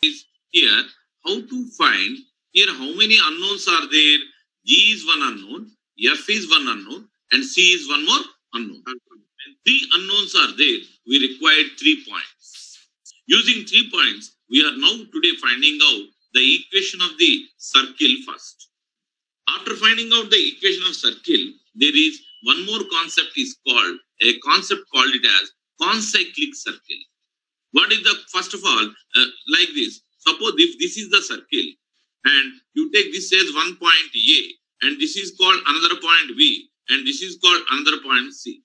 is here how to find here how many unknowns are there. G is one unknown, F is one unknown, and C is one more unknown. When three unknowns are there, we require 3 points. Using 3 points, we are now today finding out the equation of the circle first. After finding out the equation of circle, there is one more concept is called a concept called it as concyclic circle. What is the first of all like this? Suppose if this is the circle and you take this as one point A and this is called another point B and this is called another point C.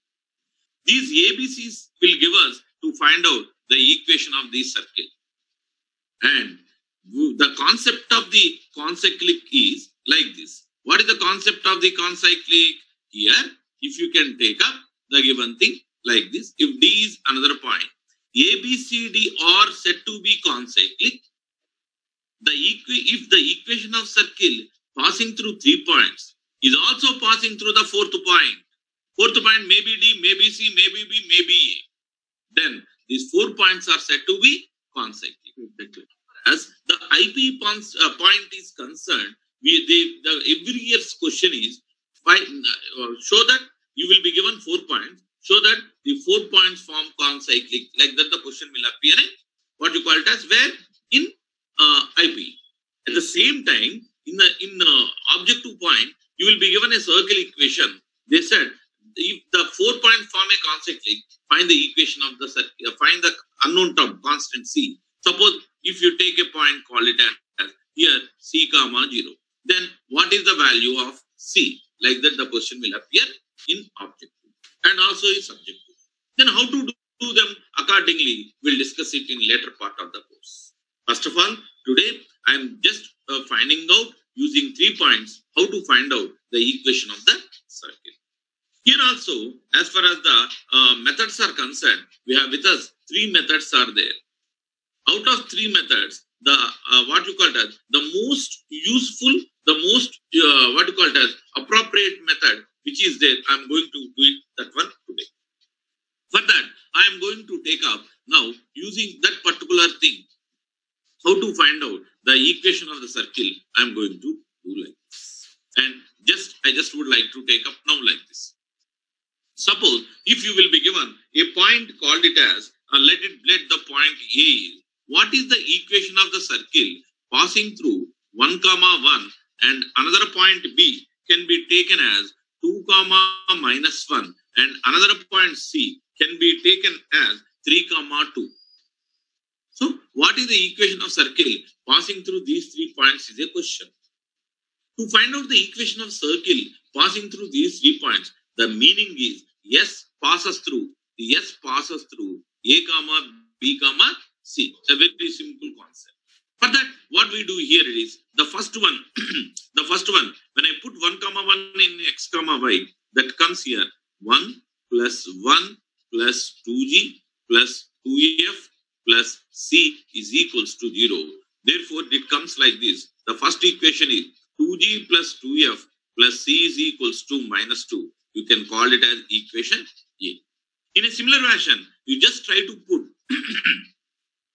These ABCs will give us to find out the equation of the circle. And the concept of the concyclic is like this. What is the concept of the concyclic? Here, if you can take up the given thing like this, if D is another point, A, B, C, D are said to be concyclic. If the equation of circle passing through 3 points is also passing through the fourth point. Fourth point may be D, may be C, may be B, may be A. Then these 4 points are said to be concyclic. As the IP point is concerned, every year's question is show that you will be given 4 points. Show that the 4 points form concyclic. Like that, the question will appear in what you call it as where in IP. At the same time, in objective point, you will be given a circle equation. They said if the 4 points form a concyclic, find the equation of the circle, find the unknown term constant C. Suppose if you take a point, call it as here C comma 0. Then what is the value of C? Like that, the question will appear in objective and also in subjective. Then how to do them accordingly, we'll discuss it in later part of the course. First of all, today I am just finding out using 3 points how to find out the equation of the circle. Here also, as far as the methods are concerned, we have with us 3 methods are there. Out of 3 methods, the what you call it as the most useful, the most what you call it as appropriate method which is there, I am going to do it that one today. For that, I am going to take up now using that particular thing, how to find out the equation of the circle. I am going to do like this. And I just would like to take up now like this. Suppose if you will be given a point called it as let the point A is, what is the equation of the circle passing through 1, 1 and another point B can be taken as 2, minus 1 and another point C can be taken as 3, 2. So what is the equation of circle passing through these 3 points is a question. To find out the equation of circle passing through these 3 points, the meaning is S passes through A, B, C. A very simple concept. For that, what we do here is the first one. The first one, when I put 1, 1 in X, Y, that comes here 1 plus 1 plus 2G plus 2F plus C is equals to 0. Therefore, it comes like this. The first equation is 2G plus 2F plus C is equals to minus 2. You can call it as equation A. In a similar fashion, you just try to put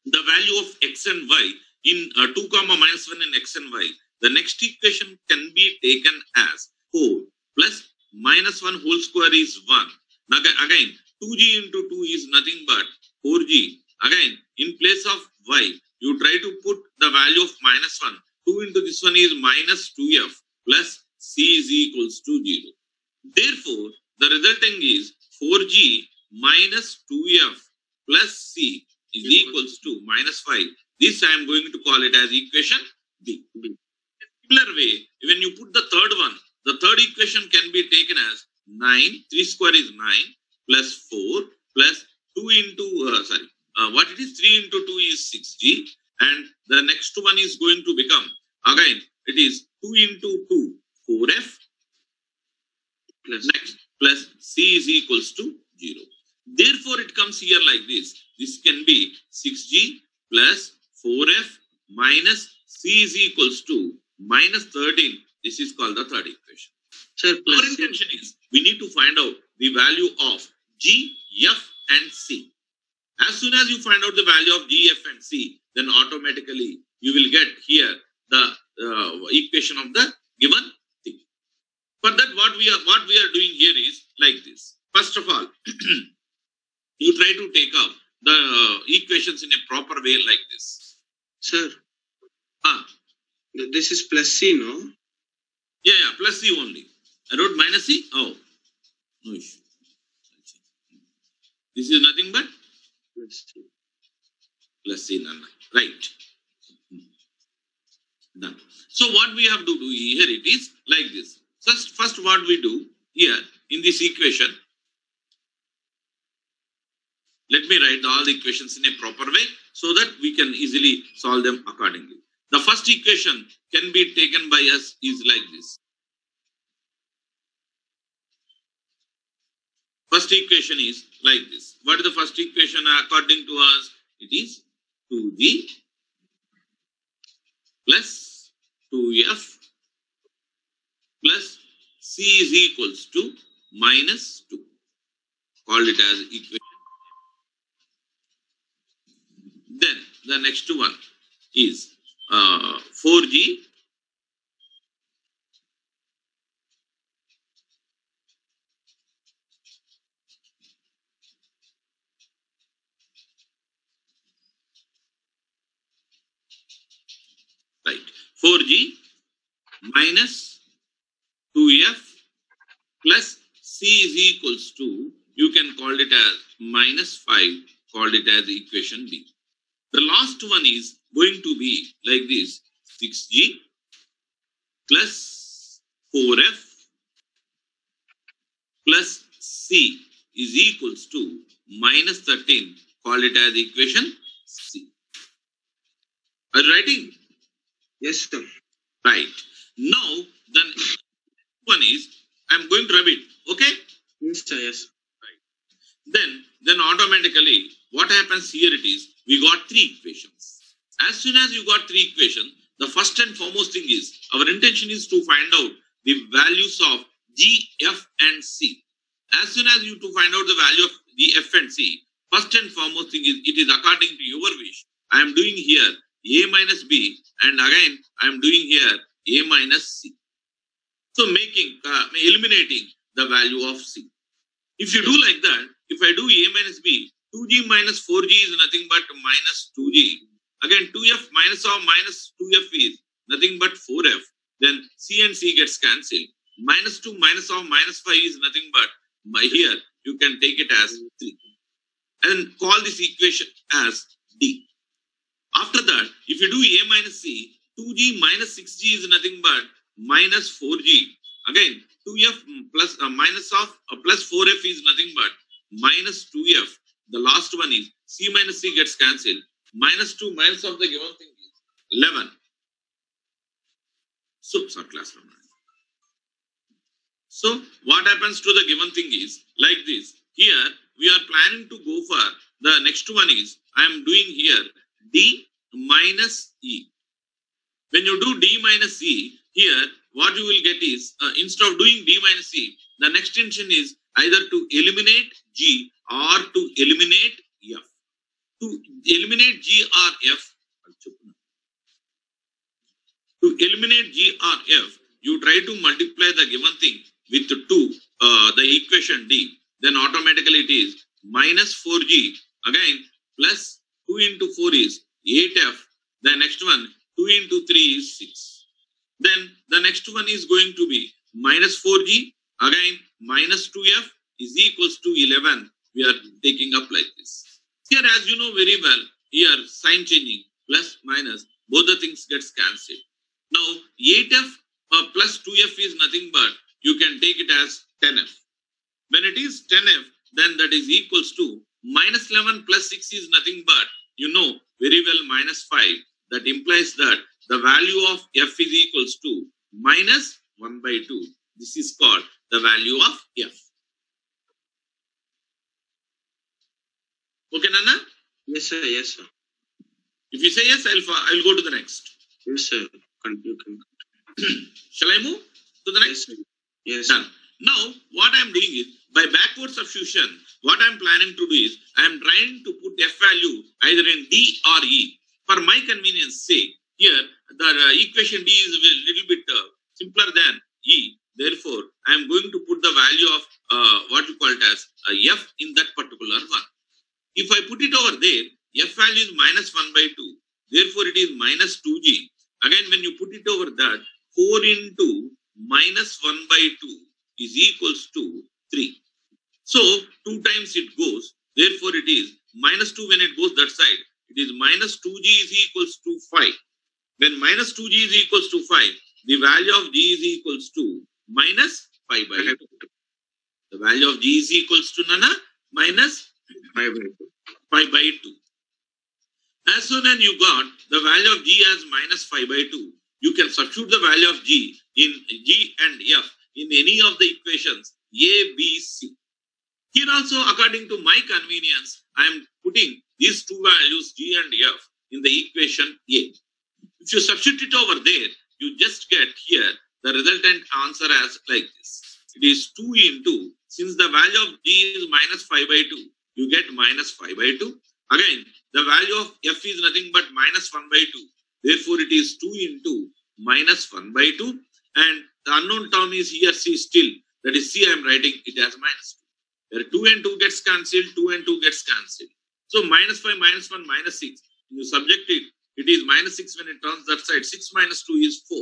the value of X and Y in 2, minus 1 in X and Y. The next equation can be taken as 4 plus minus 1 whole square is 1. Now again, 2G into 2 is nothing but 4G. Again, in place of Y, you try to put the value of minus 1. 2 into this one is minus 2F plus C is equals to 0. Therefore, the resulting is 4G minus 2F plus C is equals to minus 5. This I am going to call it as equation B. Similar way, when you put the third one, the third equation can be taken as 9, 3 square is 9, plus 4, plus 2 into, what it is, 3 into 2 is 6G, and the next one is going to become, again, it is 2 into 2, 4F, plus C is equals to 0. Therefore, it comes here like this. This can be 6G plus 4F minus C is equals to minus 13. This is called the third equation. Sir, our intention is we need to find out the value of G, F and C. As soon as you find out the value of G, F and C, then automatically you will get here the equation of the given thing. For that, what we are doing here is like this. First of all, you try to take up the equations in a proper way like this. Sir, this is plus C, no? Yeah, plus C only. I wrote minus C. Oh, no issue. This is nothing but plus C, none. Right. Done. So what we have to do here, it is like this. First what we do here in this equation, let me write all the equations in a proper way so that we can easily solve them accordingly. The first equation can be taken by us is like this. First equation is like this. What is the first equation according to us? It is 2g plus 2f plus c is equals to minus 2. Call it as equation. Then the next one is 4g right, 4g minus 2f plus c is equals to, you can call it as minus 5, called it as equation B. The last one is going to be like this, 6g plus 4f plus c is equals to minus 13, call it as equation C. Are you writing? Yes, sir. Right. Now, the next one is, I am going to rub it. Okay? Yes, sir. Yes. Right. Then automatically, what happens here it is, we got 3 equations. As soon as you got 3 equations, the first and foremost thing is, our intention is to find out the values of G, F and C. As soon as you to find out the value of G, F and C, first and foremost thing is, it is according to your wish. I am doing here A minus B, and again I am doing here A minus C. So eliminating the value of C. If you do like that, if I do A minus B, 2g minus 4g is nothing but minus 2g. Again, 2f minus of minus 2f is nothing but 4f. Then C and C gets cancelled. Minus 2 minus of minus 5 is nothing but, here you can take it as 3. And call this equation as D. After that, if you do A minus C, 2g minus 6g is nothing but minus 4g. Again, 2f plus minus of plus 4f is nothing but minus 2f. The last one is C minus C gets cancelled. Minus 2 minus of the given thing is 11. So, classroom. So, what happens to the given thing is like this. Here, we are planning to go for the next one is, I am doing here D minus E. When you do D minus E, here, what you will get is, instead of doing D minus E, the next intention is either to eliminate G or to eliminate F. To eliminate G or F, you try to multiply the given thing with 2, the equation D. Then automatically it is minus 4G. Again, plus 2 into 4 is 8F. The next one, 2 into 3 is 6. Then the next one is going to be minus 4G. Again, minus 2F is equals to 11. We are taking up like this. Here, as you know very well, here sign changing, plus, minus, both the things gets cancelled. Now, 8F plus 2F is nothing but, you can take it as 10F. When it is 10F, then that is equals to minus 11 plus 6 is nothing but, you know very well, minus 5. That implies that the value of F is equals to minus 1 by 2. This is called the value of F. Okay, Nana? Yes, sir. Yes, sir. If you say yes, I'll go to the next. Yes, sir. Continue. Shall I move to the next? Yes. Done. Now, what I am doing is, by backward substitution, what I am planning to do is, I am trying to put F value either in D or E. for my convenience sake, here the equation D is a little bit simpler than E. Therefore, I am going to put the value of what you call it as F in that particular one. If I put it over there, F value is minus 1 by 2. Therefore, it is minus 2G. Again, when you put it over that, 4 into minus 1 by 2 is equals to 3. So, 2 times it goes. Therefore, it is minus 2 when it goes that side. It is minus 2G is equals to 5. When minus 2G is equals to 5, the value of G is equals to minus 5 by 2. The value of G is equals to Nana minus 5 by 2. 5 by 2. As soon as you got the value of G as minus 5 by 2, you can substitute the value of G in G and F in any of the equations A, B, C. Here also, according to my convenience, I am putting these two values G and F in the equation A. If you substitute it over there, you just get here the resultant answer as like this. It is 2 into, since the value of G is minus 5 by 2, you get minus 5 by 2. Again, the value of F is nothing but minus 1 by 2. Therefore, it is 2 into minus 1 by 2. And the unknown term is here C still. That is C, I am writing it as minus 2. Where 2 and 2 gets cancelled, 2 and 2 gets cancelled. So, minus 5, minus 1, minus 6. When you subject it, it is minus 6 when it turns that side. 6 minus 2 is 4.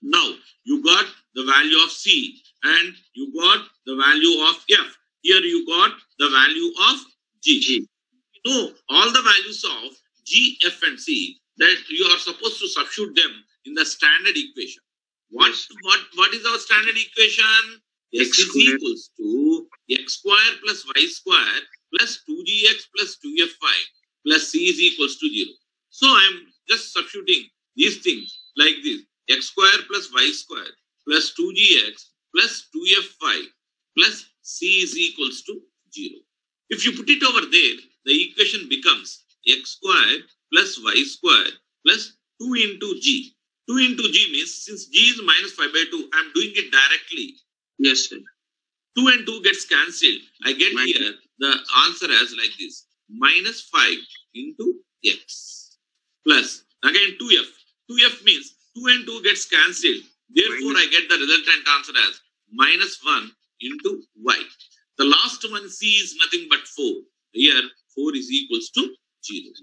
Now, you got the value of C and you got the value of F. Here you got the value of G. You know all the values of G, F and C that you are supposed to substitute them in the standard equation. What is our standard equation? X is equals to x square plus y square plus 2gx plus 2fy plus c is equals to 0. So I am just substituting these things like this. X square plus y square plus 2gx plus 2fy plus c is equals to 0. If you put it over there, the equation becomes x square plus y square plus 2 into g. 2 into g means since g is minus 5 by 2, I am doing it directly. Yes, sir. 2 and 2 gets cancelled. I get here the answer as like this. Minus 5 into x plus again 2f. 2f means 2 and 2 gets cancelled. Therefore, I get the resultant answer as minus 1 into y. The last one c is nothing but 4. Here 4 is equals to 0.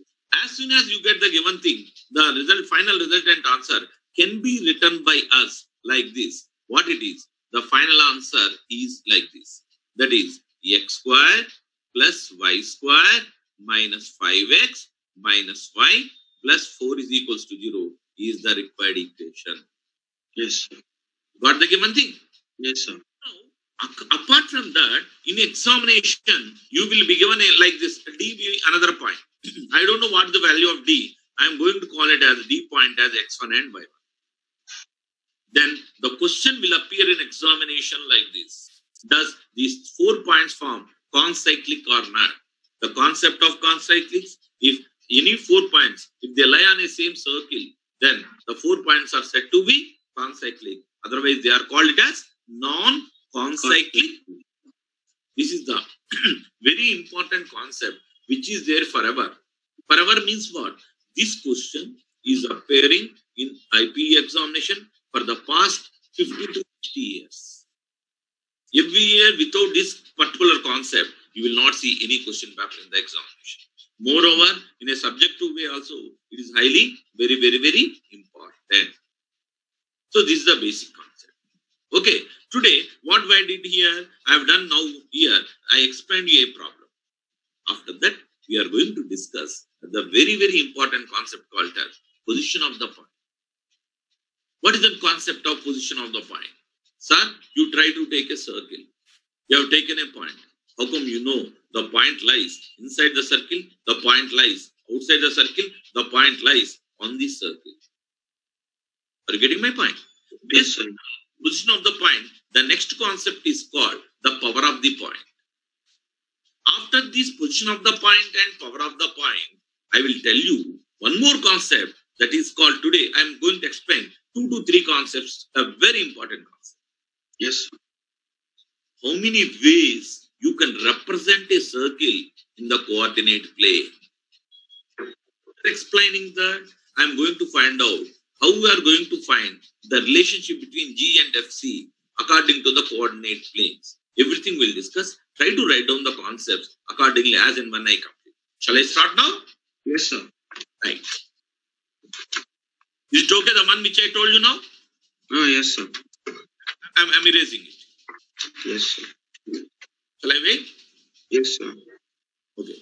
As soon as you get the given thing, the final resultant answer can be written by us like this. What it is? The final answer is like this. That is x square plus y square minus 5x minus y plus 4 is equals to 0 is the required equation. Yes, sir. Got the given thing? Yes, sir. Now, apart from that, in examination, you will be given like this. D be another point. I don't know what the value of D. I am going to call it as D point as x1 and y1. Then the question will appear in examination like this. Does these 4 points form concyclic or not? The concept of concyclics, if any 4 points, if they lie on a same circle, then the 4 points are said to be concyclic. Otherwise, they are called it as non-concyclic. This is the very important concept which is there forever. Forever means what? This question is appearing in IPE examination for the past 50 to 60 years. Every year, without this particular concept, you will not see any question paper in the examination. Moreover, in a subjective way also, it is highly, very, very, very important. So, this is the basic concept. Okay, today, what I did here, I have done now here, I explained you a problem. After that, we are going to discuss the very, very important concept called as position of the point. What is the concept of position of the point? Sir, you try to take a circle. You have taken a point. How come you know the point lies inside the circle? The point lies outside the circle. The point lies on the circle. Are you getting my point? Based on position of the point, the next concept is called the power of the point. After this position of the point and power of the point, I will tell you one more concept that is called today. I am going to explain 2 to 3 concepts, a very important concept. Yes. How many ways you can represent a circle in the coordinate plane? explaining that, I'm going to find out how we are going to find the relationship between G and FC according to the coordinate planes. Everything we'll discuss. Try to write down the concepts accordingly as and when I complete. Shall I start now? Yes, sir. Right. Is it okay, the one which I told you now? Oh, yes, sir. I'm erasing it. Yes, sir. Shall I wait? Yes, sir. Okay.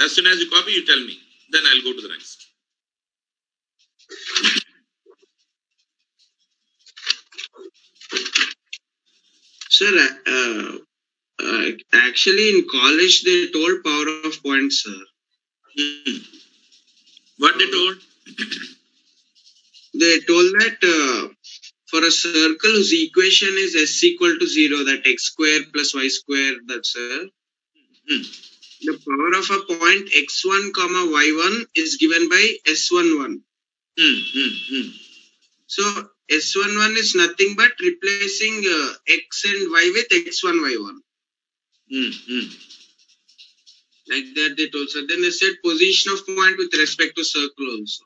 As soon as you copy, you tell me. Then I'll go to the next. Sir, actually in college they told power of points, sir. What they told? They told that for a circle whose equation is s equal to 0, that x square plus y square, that's the power of a point x1 comma y1 is given by s11. So s11 is nothing but replacing x and y with x1 y1. Like that they told, sir. Then they said position of point with respect to circle also.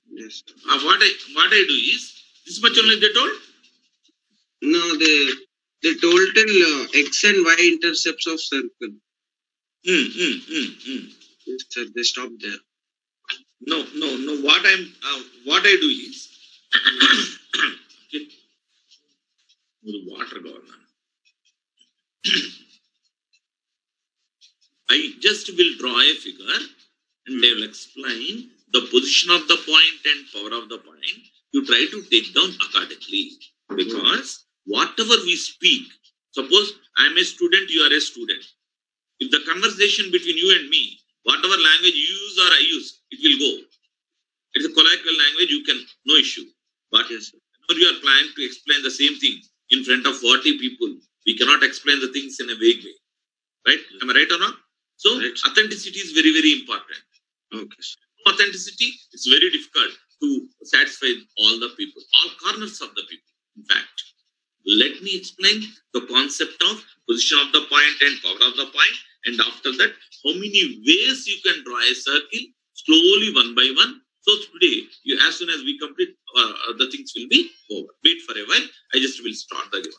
Yes, sir. What I do is, this much only they told? No, they told till x and y intercepts of circle. Yes, sir. They stopped there. No. What I do is, okay. Water governor. I just will draw a figure and I will explain the position of the point and power of the point. You try to take down accordingly, because whatever we speak, suppose I am a student, you are a student. If the conversation between you and me, whatever language you use or I use, it will go. It's a colloquial language, you can, no issue. But Yes, sir. whenever you are planning to explain the same thing in front of 40 people, we cannot explain the things in a vague way. Right? Am I right or not? So, Right. authenticity is very, very important. Okay, sir. Authenticity, it's very difficult to satisfy all the people, all corners of the people. In fact, let me explain the concept of position of the point and power of the point, and after that, how many ways you can draw a circle slowly one by one. So today, as soon as we complete, the things will be over. Wait for a while. I just will start the given.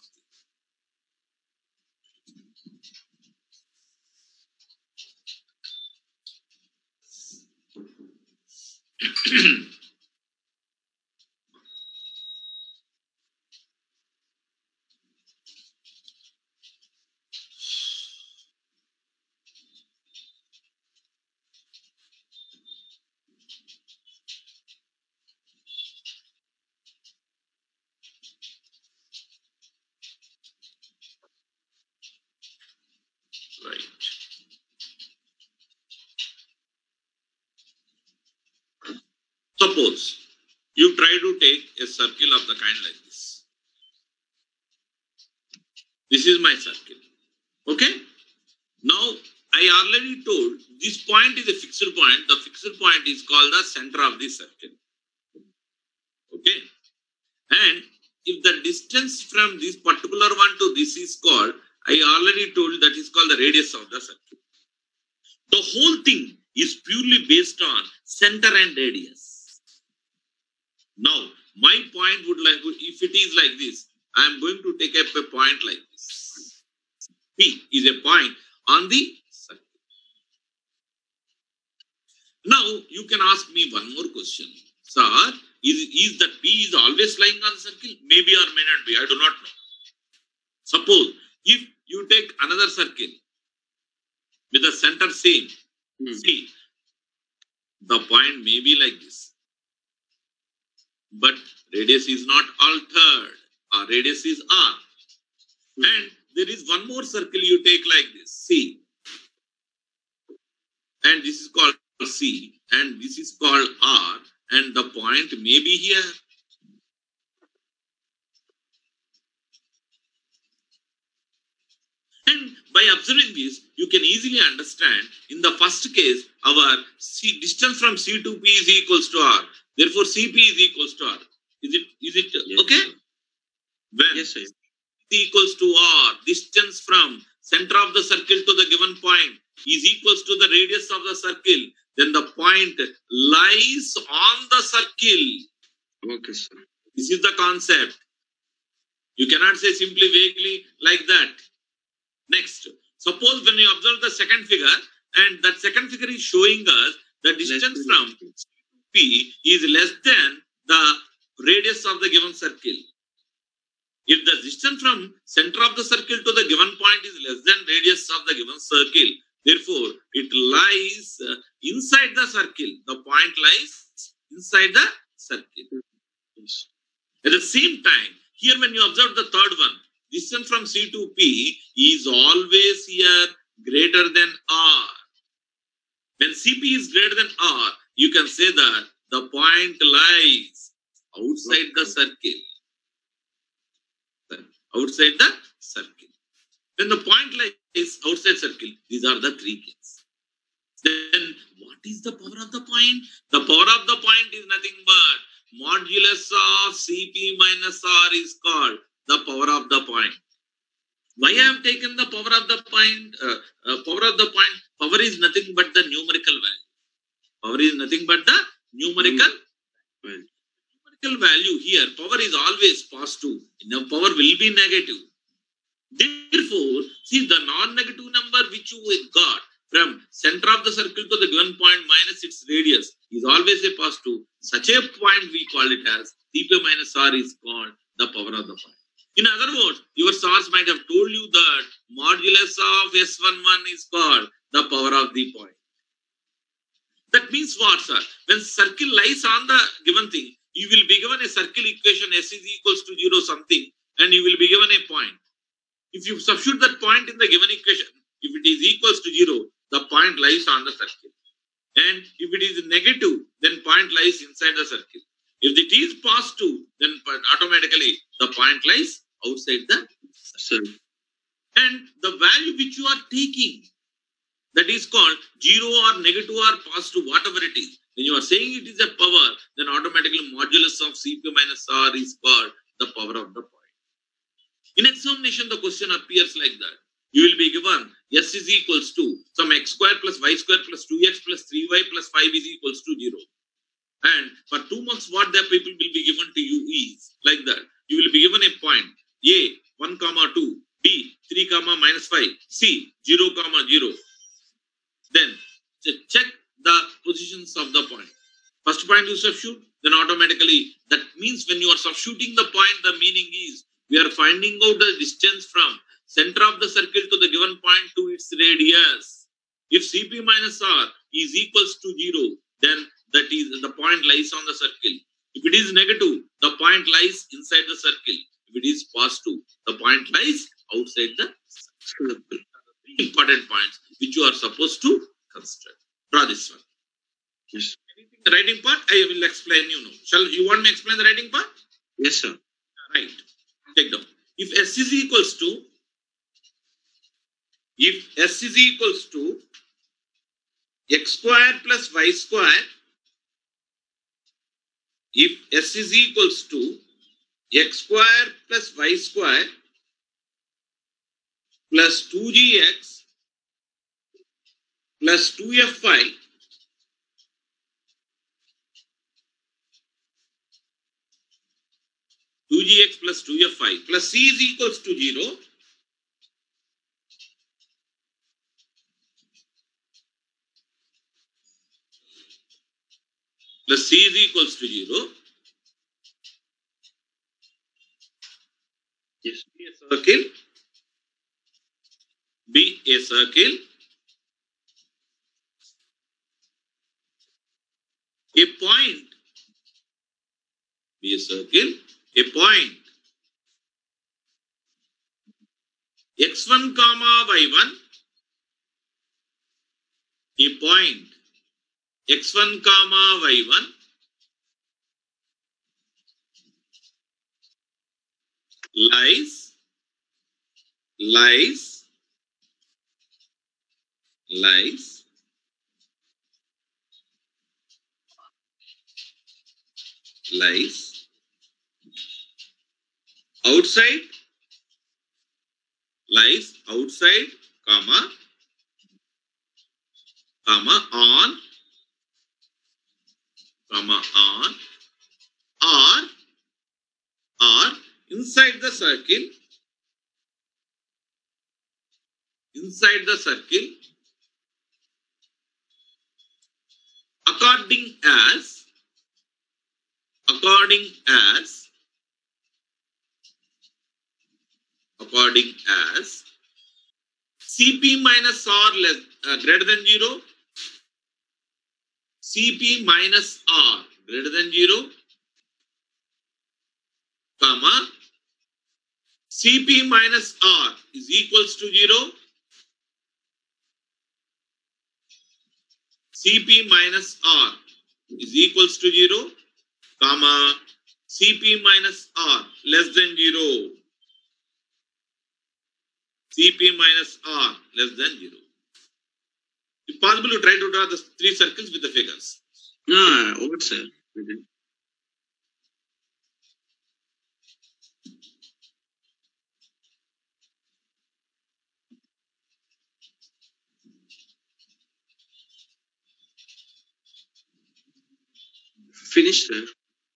Right. Suppose you try to take a circle of the kind like this. This is my circle. Okay? Now, I already told this point is a fixed point. The fixed point is called the center of the circle. Okay? And if the distance from this particular one to this is called, I already told that is called the radius of the circle. The whole thing is purely based on center and radius. Now, my point would like, if it is like this, I am going to take up a point like this. P is a point on the circle. Now, you can ask me one more question. Sir, is that P is always lying on the circle? Maybe or may not be, I do not know. Suppose, if you take another circle with the center same, see, the point may be like this. But radius is not altered. Our radius is R. And there is one more circle you take like this, C. And this is called C. And this is called R. And the point may be here. And by observing this, you can easily understand, in the first case, our distance from C to P is equals to R. Therefore, CP is equals to R. Is it Yes, okay? sir. When Yes, sir. C equals to R, distance from center of the circle to the given point, is equals to the radius of the circle, then the point lies on the circle. Okay, sir. This is the concept. You cannot say simply vaguely like that. Next, suppose when you observe the second figure, and that second figure is showing us the distance from P is less than the radius of the given circle. If the distance from center of the circle to the given point is less than radius of the given circle, therefore it lies inside the circle. The point lies inside the circle. At the same time, here when you observe the third one, distance from C to P is always here greater than R. When CP is greater than R, you can say that the point lies outside the circle. Outside the circle. When the point lies outside circle, these are the three cases. Then what is the power of the point? The power of the point is nothing but modulus of Cp minus R is called the power of the point. Why I have taken the power of the point? Power is nothing but the numerical value. Power is nothing but the numerical value. Numerical value here, power is always positive. Now power will be negative. Therefore, see the non-negative number which you got from center of the circle to the given point minus its radius is always a positive. Such a point we call it as Cp minus R is called the power of the point. In other words, your source might have told you that modulus of S11 is called the power of the point. That means what, sir? When circle lies on the given thing, you will be given a circle equation S is equals to 0 something, and you will be given a point. If you substitute that point in the given equation, if it is equals to 0, the point lies on the circle. And if it is negative, then point lies inside the circle. If it is positive, then automatically the point lies outside the circle. And the value which you are taking, that is called 0 or negative or positive, whatever it is. When you are saying it is a power, then automatically modulus of Cp minus R is called the power of the point. In examination, the question appears like that. You will be given S is equals to some x square plus y square plus 2x plus 3y plus 5 is equals to 0. And for 2 months, what the people will be given to you is like that. You will be given a point A 1, 2, B 3, minus 5, C 0, 0. Then check the positions of the point. First point you substitute, then automatically that means when you are substituting the point, the meaning is we are finding out the distance from center of the circle to the given point to its radius. If Cp minus R is equals to 0, then that is the point lies on the circle. If it is negative, the point lies inside the circle. If it is positive, the point lies outside the circle. Three important points which you are supposed to consider. Draw this one. Yes. Anything the writing part, I will explain you now. Shall you want me to explain the writing part? Yes, sir. Right. Take down. If S is equals to x square plus y square, if S is equals to x square plus y square plus 2gx plus 2fy plus 2fy plus c is equals to 0, plus c is equals to 0. Yes. Be a circle. A point. Be a circle. A point. x1, y1. A point. x1, y1. Lies outside, comma, comma, on, comma, on, or inside the circle, according as CP minus R greater than 0, CP minus R greater than 0, comma, CP minus R is equals to 0, CP minus R is equals to 0, comma, CP minus R less than 0. CP minus R less than 0. If possible, you try to draw the 3 circles with the figures. No, what, sir? Finished, sir.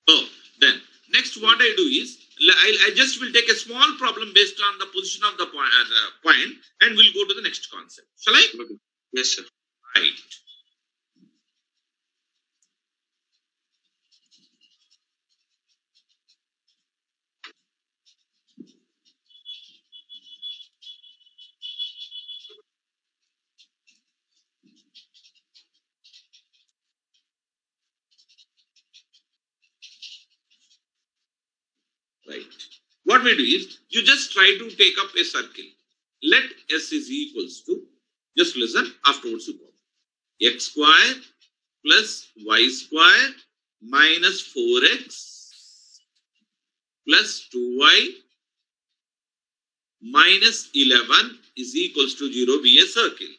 Oh, then next what I do is I just will take a small problem based on the position of the point and we'll go to the next concept. Shall I? Okay. Yes, sir. Right. Right. What we do is, you just try to take up a circle. Let S is equals to, just listen, afterwards you go. X square plus Y square minus 4x plus 2y minus 11 is equals to 0 be a circle.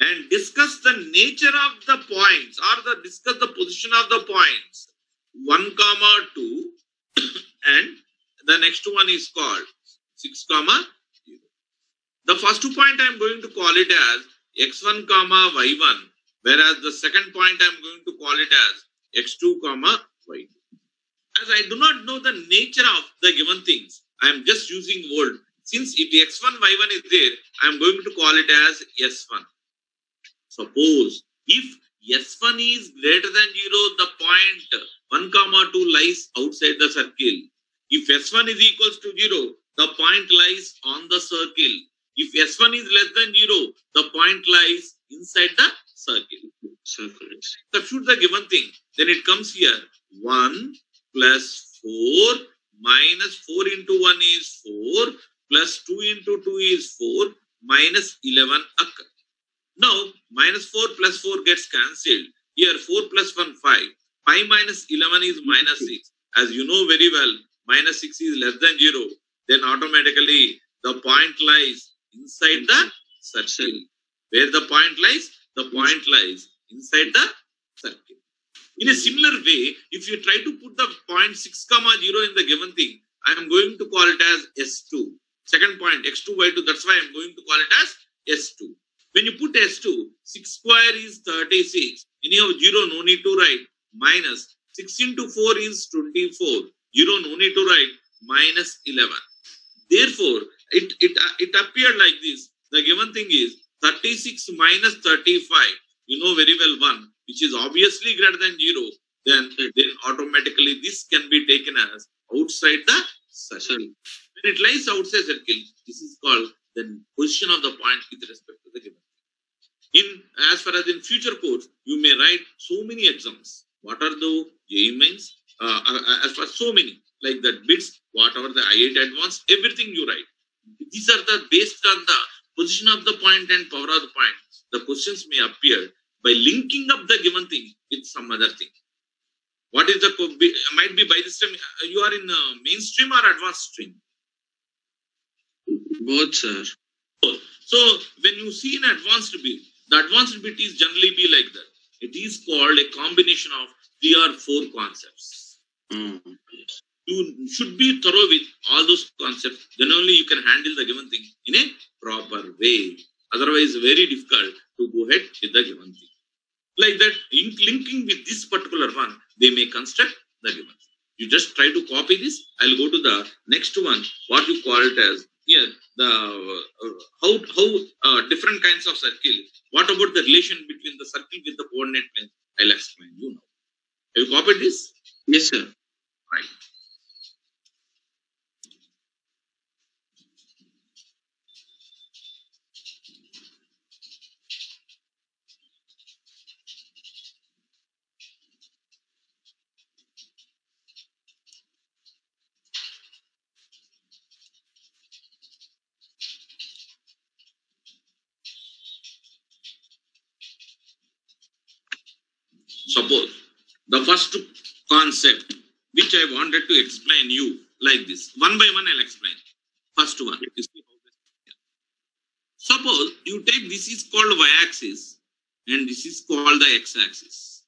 And discuss the nature of the points, or discuss the position of the points 1, 2 and the next one is called 6, 0. The first point I am going to call it as x1, y1, whereas the second point I am going to call it as x2, y2. As I do not know the nature of the given things, I am just using word. Since if x1, y1 is there, I am going to call it as s1. Suppose if s1 is greater than 0, the point 1, 2 lies outside the circle. If s1 is equals to 0, the point lies on the circle. If s1 is less than 0, the point lies inside the circle. Substitute the given thing. Then it comes here. 1 plus 4 minus 4 into 1 is 4 plus 2 into 2 is 4 minus 11 occur. Now, minus 4 plus 4 gets cancelled. Here, 4 plus 1, 5. 5 minus 11 is minus 6. As you know very well, minus 6 is less than 0. Then automatically, the point lies inside the circle. Where the point lies? The point lies inside the circle. In a similar way, if you try to put the point 6, 0 in the given thing, I am going to call it as S2. Second point, x2, y2, that's why I am going to call it as S2. When you put S2, 6 square is 36. Anyhow, 0, no need to write. Minus 6 into 4 is 24. 0, no need to write. Minus 11. Therefore, it appeared like this. The given thing is 36 minus 35. You know very well 1, which is obviously greater than 0. Then automatically this can be taken as outside the circle. When it lies outside circle, this is called the position of the point with respect to the given. As far as in future course, you may write so many exams. What are the JEE mains? As far as so many, like that bits, whatever the IIT advanced, everything you write. These are the based on the position of the point and power of the point. The questions may appear by linking up the given thing with some other thing. What is the, might be by this time, you are in mainstream or advanced stream? Both, sir. Both. So, when you see an advanced bit, the advanced bit is generally be like that. It is called a combination of 3 or 4 concepts. Yes. You should be thorough with all those concepts. Then only you can handle the given thing in a proper way. Otherwise, very difficult to go ahead with the given thing. Like that, linking with this particular one, they may construct the given. You just try to copy this. I'll go to the next one. What you call it as here the how different kinds of circle. What about the relation between the circle with the coordinate plane? I'll explain you now. Have you copied this? Yes, sir. Right. Suppose the first concept which I wanted to explain you like this. One by one I'll explain. First one. You see how this- Suppose you take this is called y-axis and this is called the x-axis.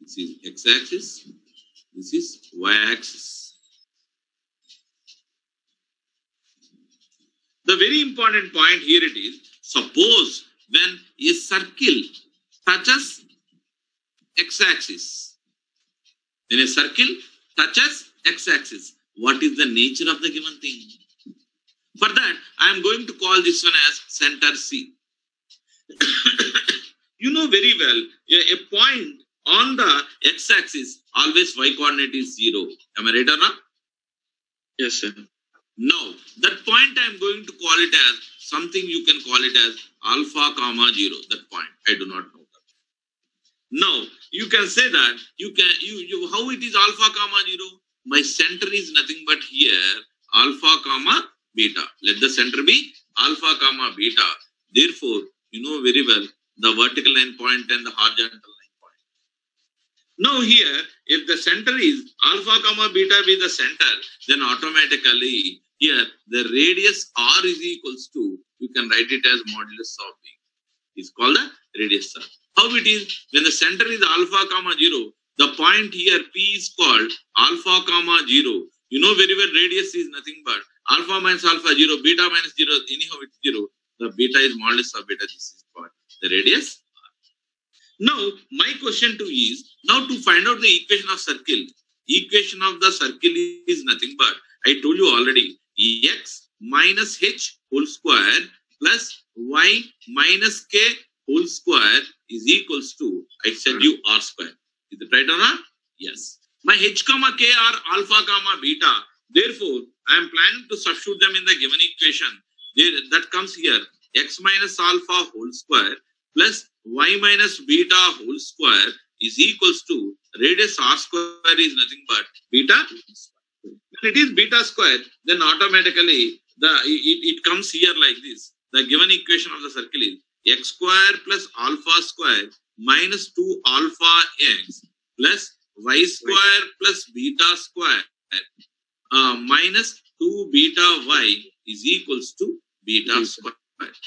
This is x-axis. This is y-axis. The very important point here it is, suppose when a circle touches x-axis, when a circle touches x-axis, what is the nature of the given thing? For that, I am going to call this one as center C. You know very well, a point on the x-axis, always y-coordinate is 0. Am I right or not? Yes, sir. Now, that point I am going to call it as something you can call it as alpha comma 0. That point, I do not know that. Now, you can say that you how it is alpha comma 0? My center is nothing but here alpha comma beta. Let the center be alpha comma beta. Therefore, you know very well the vertical line point and the horizontal line point. Now here, if the center is alpha comma beta be the center, then automatically here the radius r is equals to, you can write it as modulus of b. It's called the radius r. How it is, when the center is alpha comma 0, the point here p is called alpha comma 0. You know very well radius is nothing but alpha minus alpha 0, beta minus 0, anyhow it's 0. The beta is modulus of beta, this is called the radius. Now, my question to you is, now to find out the equation of circle, equation of the circle is nothing but, I told you already, x minus h whole square plus y minus k whole square is equals to, I said you r square. Is it right or not? Yes. My h comma k are alpha comma beta. Therefore, I am planning to substitute them in the given equation. That comes here, x minus alpha whole square plus y minus beta whole square is equals to radius r square is nothing but beta. When it is beta square, then automatically it comes here like this. The given equation of the circle is x square plus alpha square minus 2 alpha x plus y square plus beta square minus 2 beta y is equals to beta square.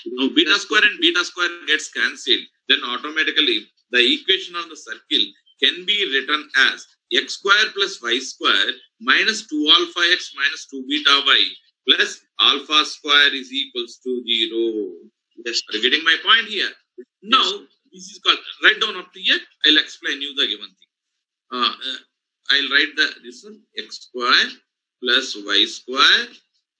Now beta square and beta square gets cancelled. Then automatically the equation of the circle can be written as x square plus y square minus 2 alpha x minus 2 beta y plus alpha square is equals to 0. Yes, are you getting my point here? Now, this is called, write down up to here, I'll explain you the given thing. I'll write this one, x square plus y square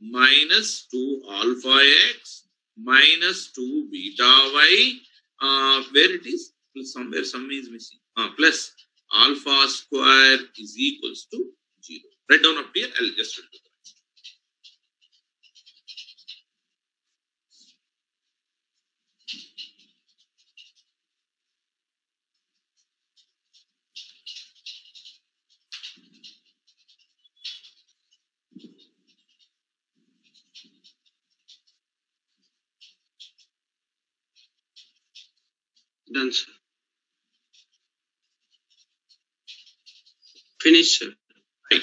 minus 2 alpha x minus 2 beta y, where it is, somewhere some is missing, plus alpha square is equals to 0. Write down up here, I'll just do that. Done, sir. Finish, sir. Right.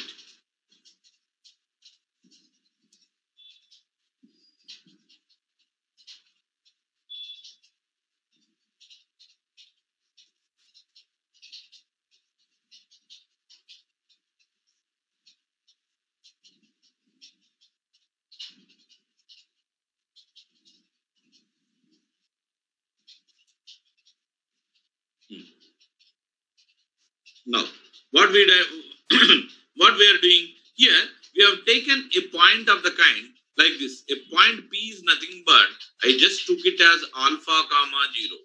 Now, what we what we are doing here, we have taken a point of the kind like this. A point P is nothing but, I just took it as alpha comma 0.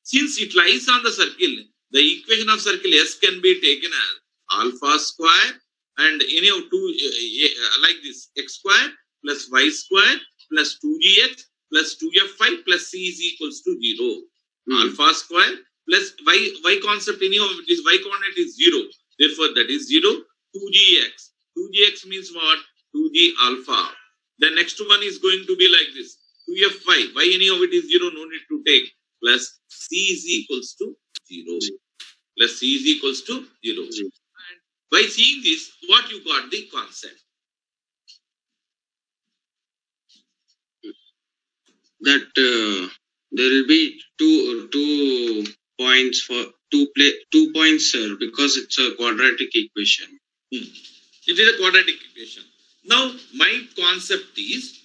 Since it lies on the circle, the equation of circle S can be taken as alpha square and any of two like this, x square plus y square plus 2gx plus 2f5 plus c is equals to 0. Alpha square plus y concept, any of this y coordinate is 0. Therefore, that is 0. 2gx. 2gx means what? 2g alpha. The next one is going to be like this. 2f5. Y any of it is 0. No need to take. Plus c is equals to 0. Plus c is equals to 0. And by seeing this, what you got the concept? That there will be two points for two points, sir, because it's a quadratic equation. It is a quadratic equation. Now, my concept is,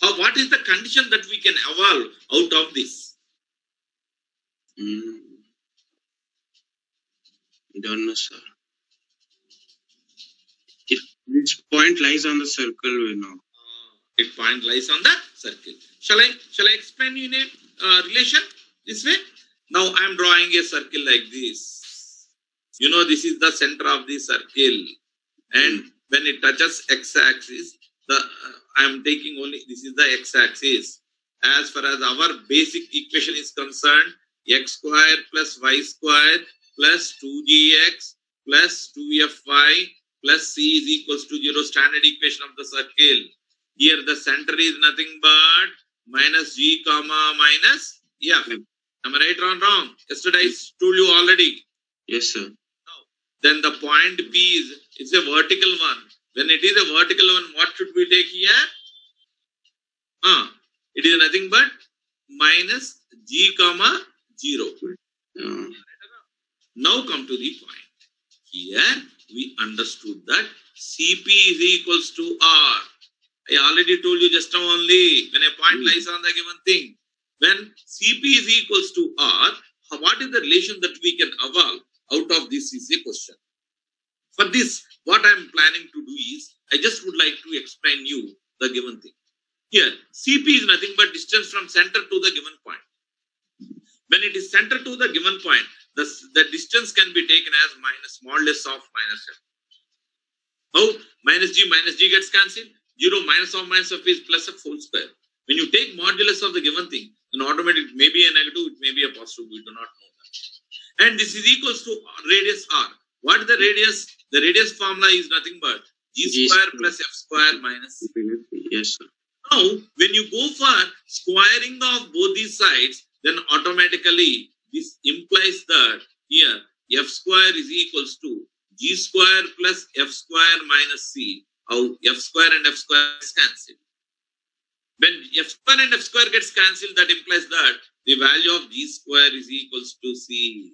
what is the condition that we can evolve out of this? Don't know, sir. Which point lies on the circle, we know. It point lies on the circle. Shall I explain you in a relation this way? Now I am drawing a circle like this. You know, this is the center of the circle, and when it touches x-axis, I am taking only this is the x-axis. As far as our basic equation is concerned, x square plus y square plus 2gx plus 2fy plus c is equals to 0, standard equation of the circle. Here the center is nothing but minus g comma minus f. Am I right or wrong? Yesterday I told you already. Yes, sir. Now, then the point P is a vertical one. When it is a vertical one, what should we take here? It is nothing but minus g comma 0. Now come to the point. Here we understood that Cp is equals to R. I already told you just now only, when a point lies on the given thing. When Cp is equals to R, what is the relation that we can evolve out of this is a question. For this, what I am planning to do is, I just would like to explain you the given thing. Here, Cp is nothing but distance from center to the given point. When it is center to the given point, the distance can be taken as minus modulus of minus f. How? Minus g gets cancelled. 0 minus of is plus f whole square. When you take modulus of the given thing, then automatically it may be a negative, it may be a positive, we do not know that. And this is equals to radius r. What is the radius? The radius formula is nothing but g square plus f square minus c. Yes, sir. Now, when you go for squaring of both these sides, then automatically this implies that here f square is equals to g square plus f square minus c. How f square and f square is cancelled. When f square and f square gets cancelled, that implies that the value of g square is equals to c.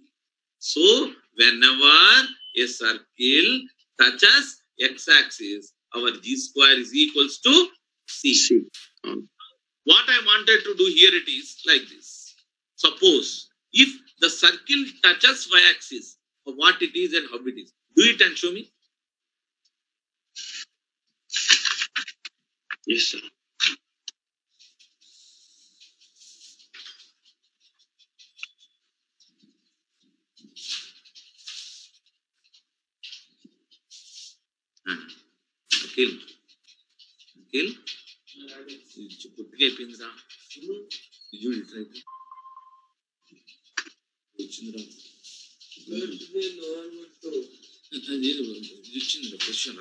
So, whenever a circle touches x-axis, our g square is equals to c. What I wanted to do here, it is like this. Suppose if the circle touches y-axis, what it is and how it is. Do it and show me. Yes, sir. Akhil. Puttiga ayipindra. You will try to. Chindra. Chindra, question.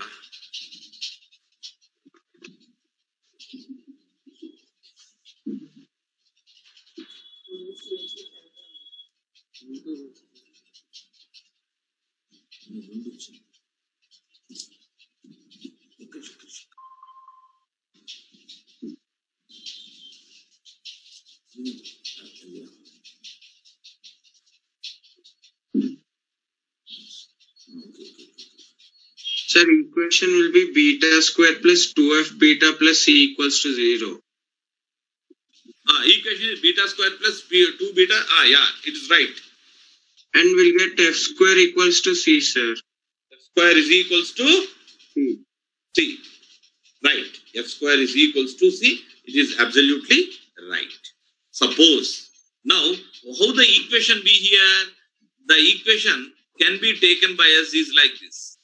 Sir, equation will be beta square plus 2f beta plus c equals to 0. Equation is beta square plus 2 beta. Yeah, it is right. And we'll get f square equals to c, sir. F square is equals to C. C. Right. F square is equals to C. It is absolutely right. Suppose now how the equation be here? The equation can be taken by us is like this.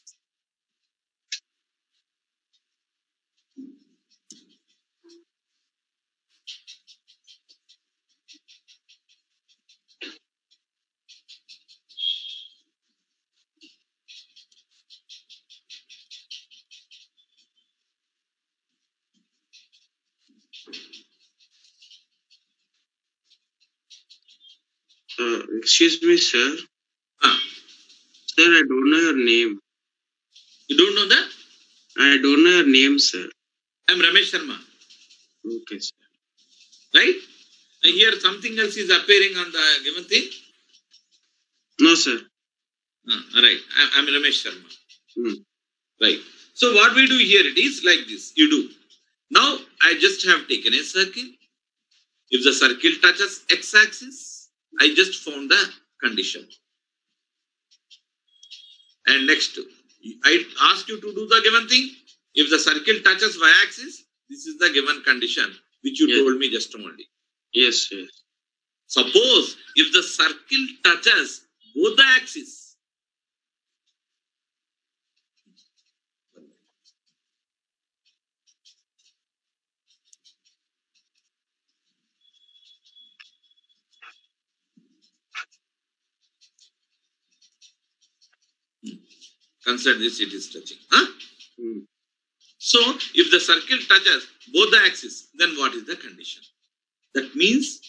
Excuse me, sir. Ah, Sir, I don't know your name. you don't know that? I don't know your name, sir. I am Ramesh Sharma. Okay, sir. Right? I hear something else is appearing on the given thing. No, sir. Right. I am Ramesh Sharma. Hmm. Right. So what we do here, it is like this. You do. Now I just have taken a circle. If the circle touches x-axis, I just found the condition. And next, I ask you to do the given thing. If the circle touches y-axis, this is the given condition which you Yes. told me just only. Yes, yes. Suppose if the circle touches both the axes, consider this, it is touching. Huh? Hmm. So if the circle touches both the axes, then what is the condition? That means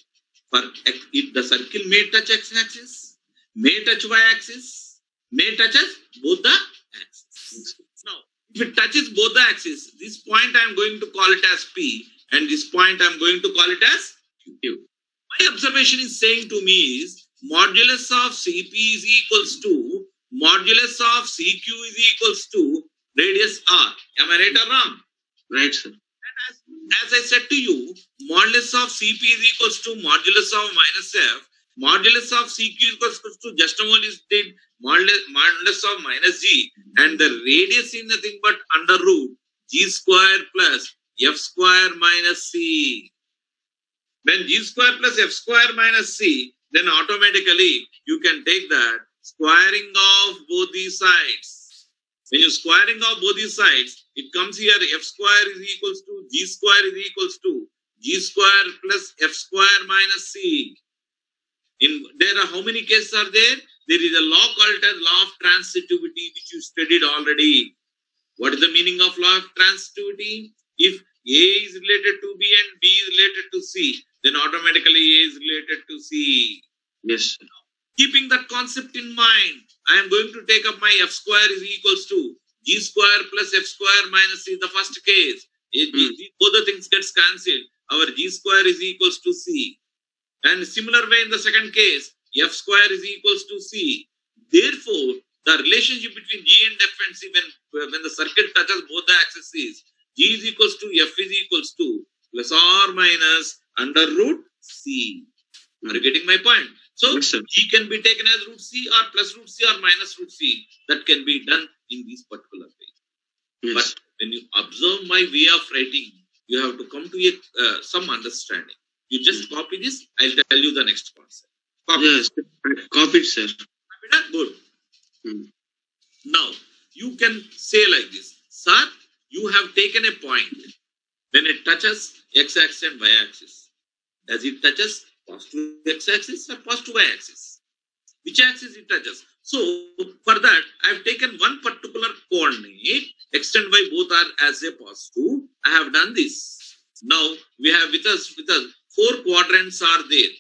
if the circle may touch x-axis, may touch y-axis, may touches both the axes. Now, if it touches both the axes, this point I am going to call it as P, and this point I am going to call it as Q. My observation is saying to me is modulus of CP is equals to modulus of CQ is equals to radius R. Am I right or wrong? Right, sir. As I said to you, modulus of Cp is equals to modulus of minus f. Modulus of Cq is equals to just only state modulus of minus g, and the radius is nothing but under root g square plus f square minus c. When g square plus f square minus c, then automatically you can take that squaring of both these sides. When you squaring of both these sides, it comes here f square is equals to g square is equals to g square plus f square minus c. There are how many cases are there? There is a law called as law of transitivity which you studied already. What is the meaning of law of transitivity? If A is related to B and B is related to C, then automatically A is related to C. Yes, sir. Keeping that concept in mind, I am going to take up my f square is equals to g square plus f square minus c, the first case. Both the things gets cancelled. Our g square is equals to c. And similar way in the second case, f square is equals to c. Therefore, the relationship between g and f and c when the circle touches both the axes is g is equals to f is equals to plus or minus under root c. Are you getting my point? So, Yes, sir. g can be taken as root c or plus root c or minus root c. That can be done in this particular way. Yes. But when you observe my way of writing, you have to come to some understanding. You just copy this, I'll tell you the next concept. Copy. Yes, I copied, sir. Copy that? Good. Hmm. Now, you can say like this. Sir, you have taken a point. When it touches x-axis and y-axis, does it touches positive x-axis or positive y-axis? Which axis it touches? So, for that, I have taken one particular coordinate, x and y both are as a positive. I have done this. Now, we have with us 4 quadrants are there.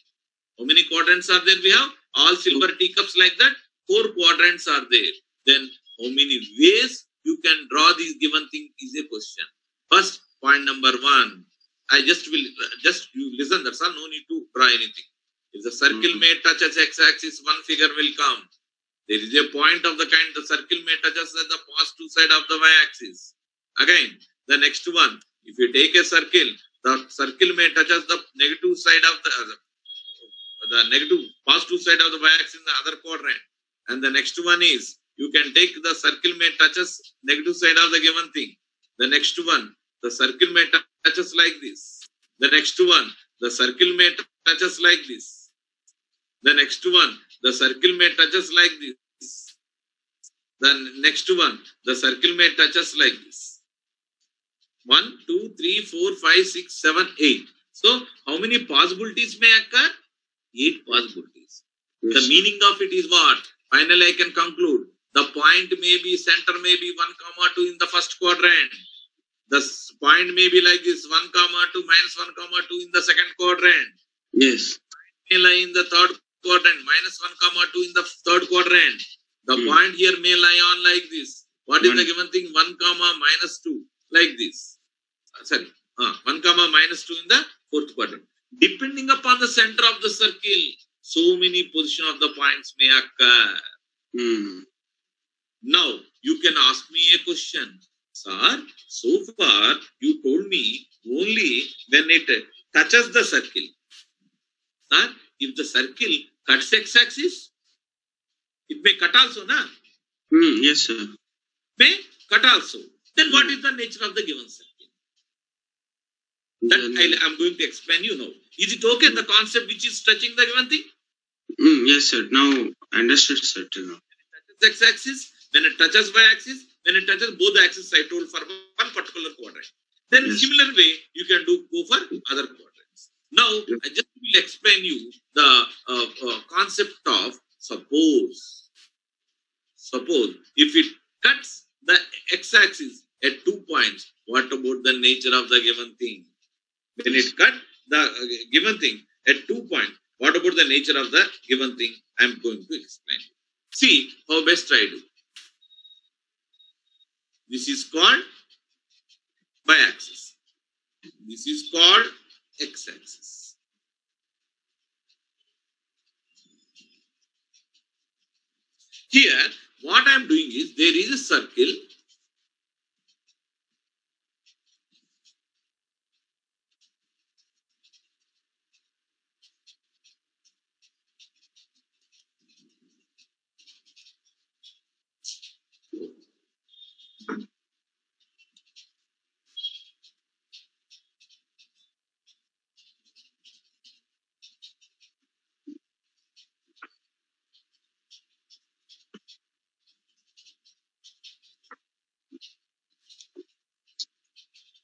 How many quadrants are there? We have all silver teacups like that. 4 quadrants are there. Then, how many ways you can draw this given thing is a question. First, point number 1. I just you listen, that's all, no need to draw anything. If the circle may touch as x-axis, one figure will come. There is a point of the kind, the circle may touch us at the positive side of the y-axis. Again, the next one, if you take a circle, the circle may touch us the negative side of the negative positive side of the y-axis in the other quadrant. And the next one is, you can take the circle may touches negative side of the given thing. The next one, the circle may touches like this. The next one, the circle may touches like this. The next one, the circle may touches like this. The next one, the circle may touches like this. 1, 2, 3, 4, 5, 6, 7, 8. So, how many possibilities may occur? 8 possibilities. Yes. The meaning of it is what? Finally, I can conclude. The point may be, center may be 1, 2 in the first quadrant. The point may be like this, 1, 2, minus 1, 2 in the second quadrant. Yes. May lie in the third quadrant, minus 1, 2 in the third quadrant. The point here may lie on like this. What is the given thing? 1, minus 2, like this. Sorry, 1, minus 2 in the fourth quadrant. Depending upon the center of the circle, so many position of the points may occur. Now, you can ask me a question. Sir, so far you told me only when it touches the circle. Sir, if the circle cuts x-axis, it may cut also, na? Yes, sir. May cut also. Then what is the nature of the given circle? That I am going to explain you now. Is it okay, the concept which is touching the given thing? Yes, sir. Now, understood, sir. Now. X-axis, when it touches y-axis, when it touches both the axes I told for one particular quadrant. Then similar way, you can go for other quadrants. Now, I just will explain you the concept of suppose. Suppose, if it cuts the x-axis at 2 points, what about the nature of the given thing? When it cut the given thing at 2 points, what about the nature of the given thing? I am going to explain. See how best I do. This is called y-axis. This is called x-axis. Here, what I am doing is, there is a circle.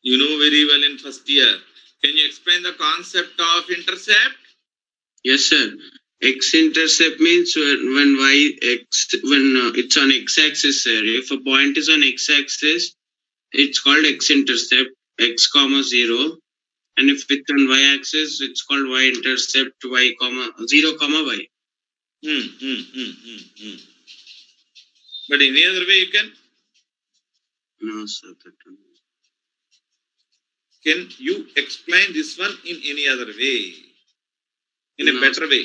You know very well in first year. Can you explain the concept of intercept? Yes, sir. X-intercept means when it's on x-axis, sir. If a point is on x-axis, it's called x-intercept, x, 0. And if it's on y-axis, it's called y-intercept, 0, y. But in any other way you can? No, sir. Can you explain this one in any other way? In a better way?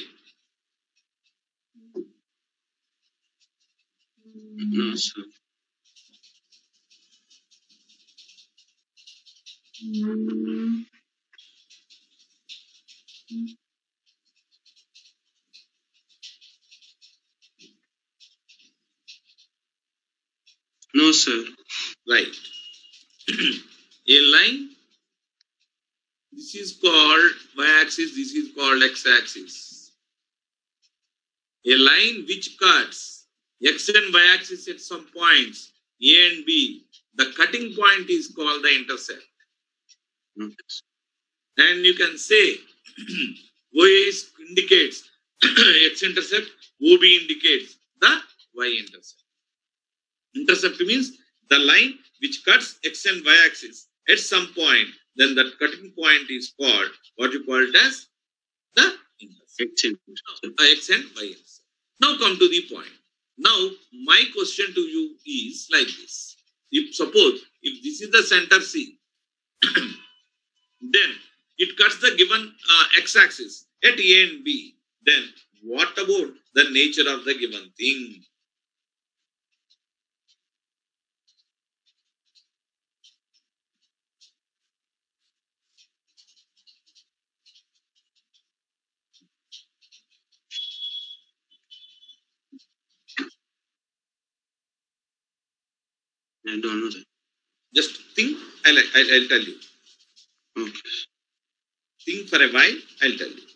No, sir. No, sir. Right. A line, this is called y-axis, this is called x-axis. A line which cuts x and y-axis at some points, A and B, the cutting point is called the intercept. And you can say OA indicates x-intercept, OB indicates the y-intercept. Intercept means the line which cuts x and y-axis at some point, then that cutting point is called, what you call it as the intercept. X and y intercept. Now come to the point. Now my question to you is like this. If suppose, if this is the center C, then it cuts the given x-axis at A and B, then what about the nature of the given thing? I don't know, sir. Just think. I'll tell you. Okay. Think for a while. I'll tell you.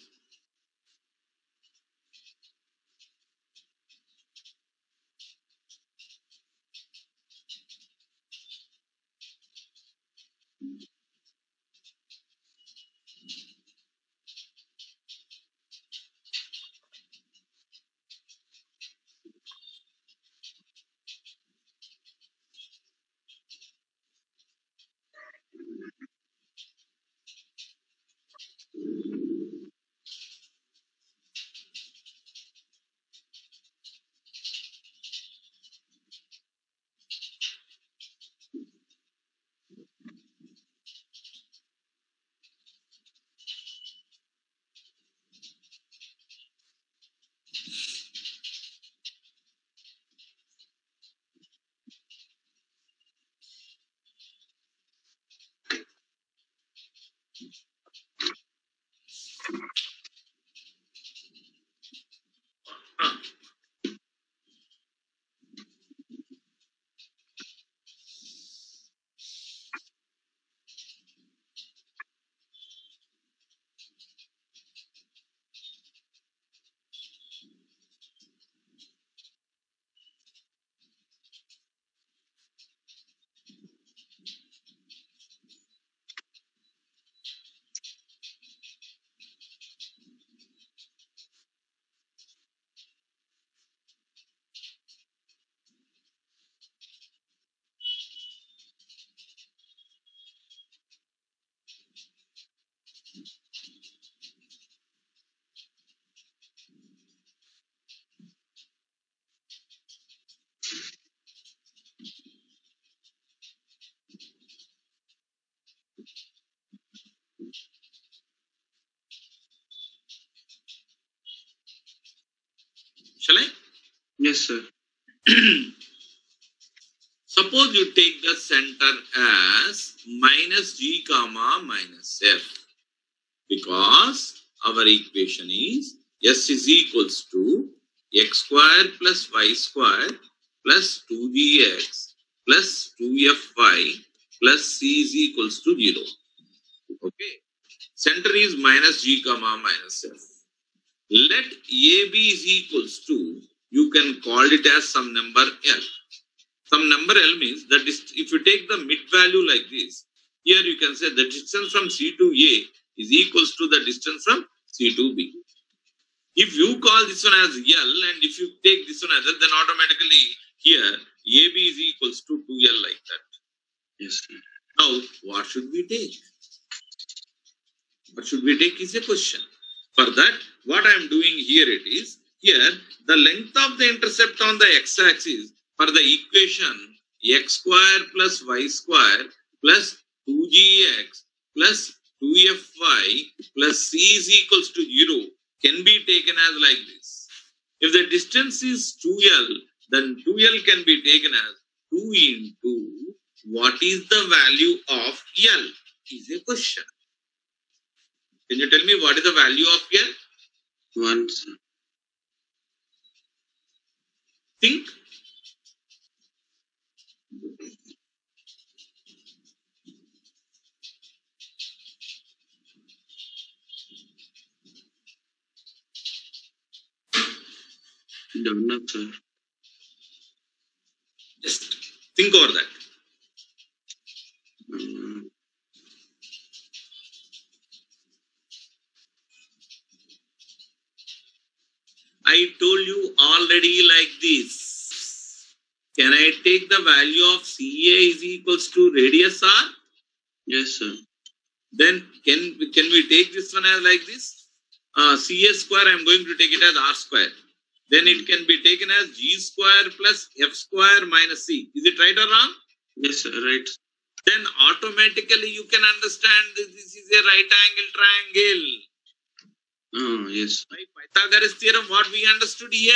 Shall I? Yes, sir. Suppose you take the center as minus g comma minus f, because our equation is s is equals to x square plus y square plus 2gx plus 2fy plus c is equals to 0. Okay. Center is minus g comma minus f. Let AB is equals to, you can call it as some number L. Some number L means that if you take the mid value like this, here you can say the distance from C to A is equals to the distance from C to B. If you call this one as L and if you take this one as L, then automatically here AB is equals to 2L like that. Yes, sir. Now, what should we take? What should we take is a question. For that, what I am doing here it is, here the length of the intercept on the x-axis for the equation x square plus y square plus 2gx plus 2fy plus c is equals to 0 can be taken as like this. If the distance is 2L, then 2L can be taken as 2 into what is the value of L is a question. Can you tell me what is the value of L? 1, sir. Think. Don't know, sir. Just think over that. I told you already like this. Can I take the value of CA is equals to radius R? Yes, sir. Then can we take this one as like this? CA square, I am going to take it as R square. Then it can be taken as G square plus F square minus C. Is it right or wrong? Yes, sir. Right. Then automatically you can understand that this is a right angle triangle. Oh, yes. By Pythagoras theorem, what we understood here?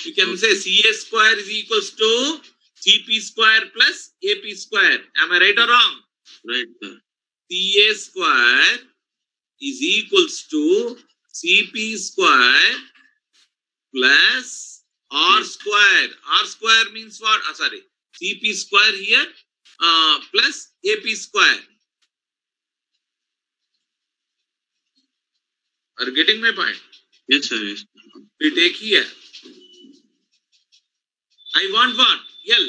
You can say CA square is equals to CP square plus AP square. Am I right or wrong? Right, sir. CA square is equals to CP square plus R square. R square means what? Sorry. CP square here plus AP square. Are you getting my point? Yes, sir. Yes. We take here. I want what? L.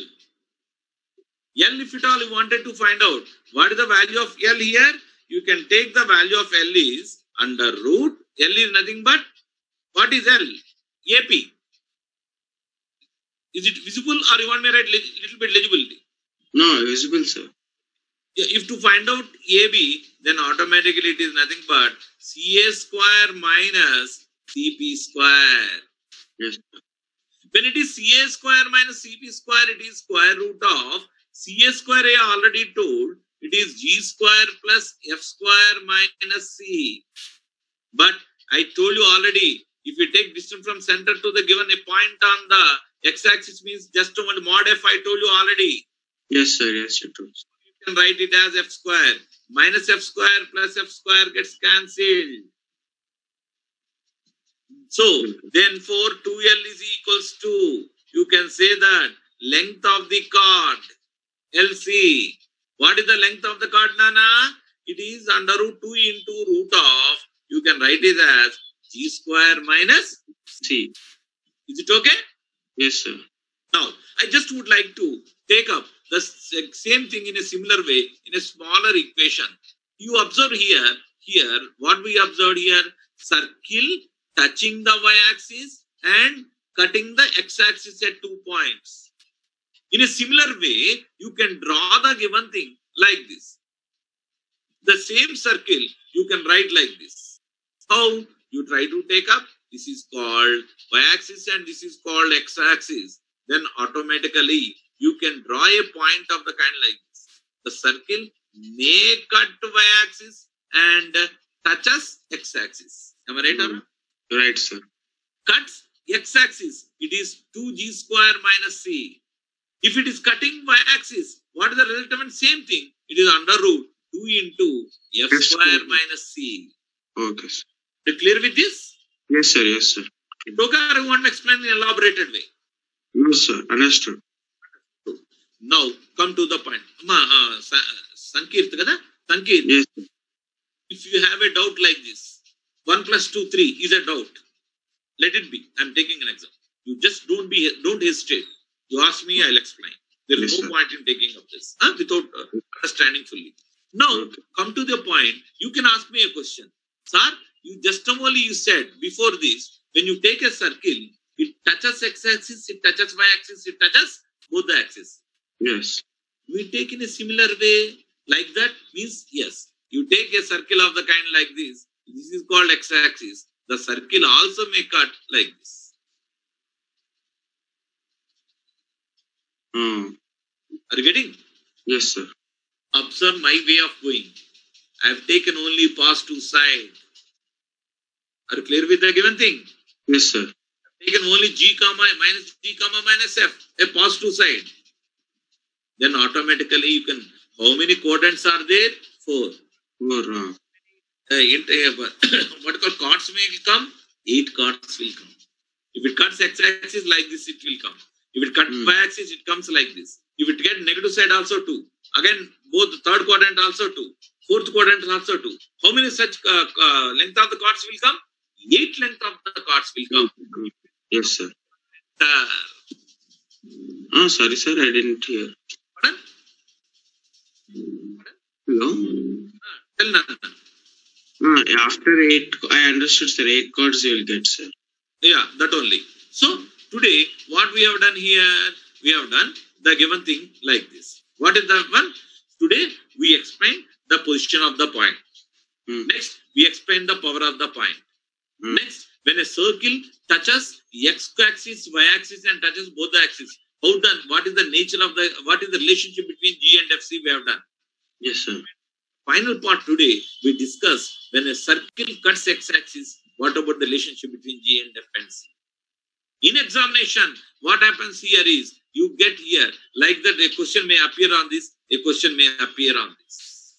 L, if at all you wanted to find out what is the value of L here, you can take the value of L is under root. L is nothing but what is L? AP. Is it visible or you want me to write little bit legibility? No, visible, sir. If to find out AB, then automatically it is nothing but CA square minus CP square. Yes, sir. When it is CA square minus CP square, it is square root of CA square. I already told it is G square plus F square minus C. But I told you already, if you take distance from center to the given a point on the x-axis means just to mod F. I told you already. Yes, sir. Yes, you do. You can write it as F square minus F square plus F square gets cancelled. So, then for 2L is equals to, you can say that length of the chord, LC. What is the length of the chord, Nana? It is under root 2 into root of, you can write it as G square minus C. Is it okay? Yes, sir. Now, I just would like to take up the same thing in a similar way, in a smaller equation. You observe here, what we observed here, circle touching the y-axis and cutting the x-axis at 2 points. In a similar way, you can draw the given thing like this. The same circle, you can write like this. How? You try to take up, this is called y-axis and this is called x-axis. Then automatically, you can draw a point of the kind like this. The circle may cut to y-axis and touches x-axis. Am I right, Anna? Right, sir. Cuts x-axis, it is 2G square minus C. If it is cutting y-axis, what is the resultant? Same thing. It is under root 2 into F square minus C. Okay, sir. Are you clear with this? Yes, sir. Yes, sir. Okay, I want to explain in an elaborated way. No, sir. Understood. Now, come to the point. Sankirt, kada? Sankirt, Yes, sir. if you have a doubt like this, 1 plus 2, 3 is a doubt. Let it be. I'm taking an example. You just don't hesitate. You ask me, I'll explain. There is Yes, no sir. point in taking up this without understanding fully. Now, Okay. come to the point. You can ask me a question. Sir, you said before this, when you take a circle, it touches x-axis, it touches y-axis, it touches both the axes. Yes. We take in a similar way, like that means yes. You take a circle of the kind like this. This is called x-axis. The circle also may cut like this. Are you getting? Yes, sir. Observe my way of going. I have taken only positive side. Are you clear with the given thing? Yes, sir. Taken only G comma minus F, a positive side. Then automatically you can, how many quadrants are there? 4. Or, What you call chords may come? 8 chords will come. If it cuts x-axis like this, it will come. If it cuts y-axis, it comes like this. If it get negative side also 2. Again, both third quadrant also 2. Fourth quadrant also 2. How many such length of the chords will come? 8 length of the chords will come. yes, sir. Sorry, sir. I didn't hear. Pardon? Hello? Tell Nana. After 8, I understood, sir. 8 chords you will get, sir. Yeah, that only. So, today, what we have done here, we have done the given thing like this. What is the one? Today, we explain the position of the point. Next, we explain the power of the point. Next, when a circle touches x-axis, y-axis and touches both the axes, how done? What is the nature of what is the relationship between G and FC we have done? Yes, sir. Final part today, we discuss when a circle cuts x-axis, what about the relationship between G and F and C? In examination, what happens here is, you get here, like that a question may appear on this, a question may appear on this.